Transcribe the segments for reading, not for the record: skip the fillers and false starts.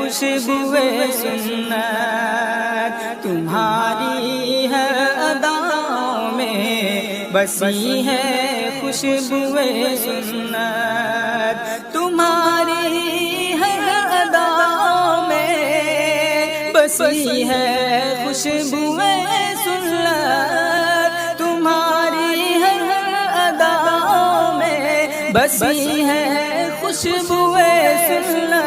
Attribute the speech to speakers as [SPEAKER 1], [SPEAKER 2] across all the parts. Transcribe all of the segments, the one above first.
[SPEAKER 1] خوشبوئے سنت، تمہاری ہر اداؤں میں بسی ہے خوشبوئے سنت، تمہاری ہر اداؤں میں بسی ہے خوشبوئے سنت، تمہاری ہر اداؤں میں بسی ہے خوشبوئے سنت،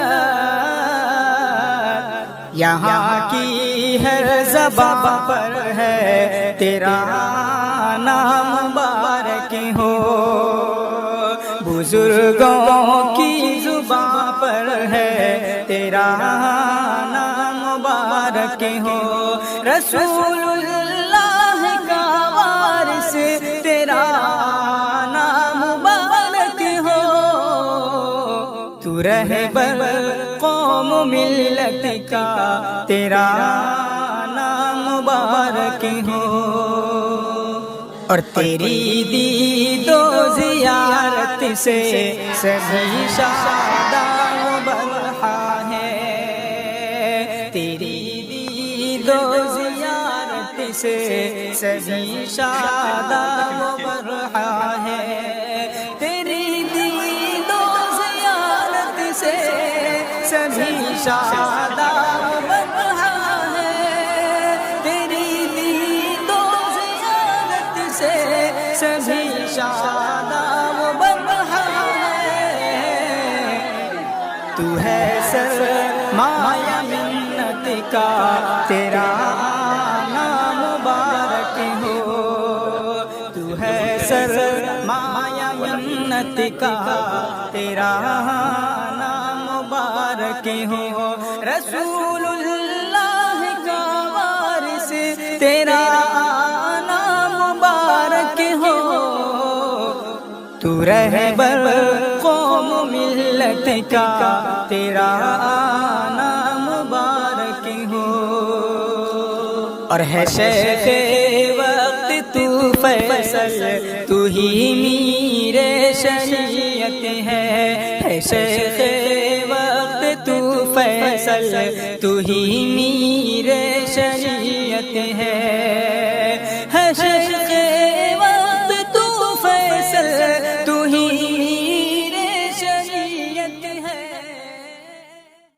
[SPEAKER 1] یہاں کی ہر زبان پر ہے تیرا نام مبارک ہو، بزرگوں کی زبان پر ہے تیرا نام مبارک ہو، رسول اللہ کا وارث تیرا نام مبارک ہو، تو رہبر قوم ملت کا تیرا نام مبارک ہو، اور تیری دید و زیارت سے سبھی شاداں و برہا ہے، تیری دید و زیارت سے سبھی شاداں و برہا ہے، تیری دید و زیارت سے سبھی شاداں و برہا ہے، تیری دید و زیارت سے سبھی شاداں و برہا ہے، تو ہے سرمایہ منت کا تیرا نام مبارک ہو، تو ہے سرمایہ منت کا تیرا نام مبارک ہو، رسول اللہ کا وارث تیرا نام مبارک ہو، تو رہبر قوم ملت کا تیرا نام مبارک ہو، اور ہے شیخ وقت تو فیصل، تو ہی میر شریعت ہے شیخ وقت تو فیصل، تو ہی میر شریعت ہے،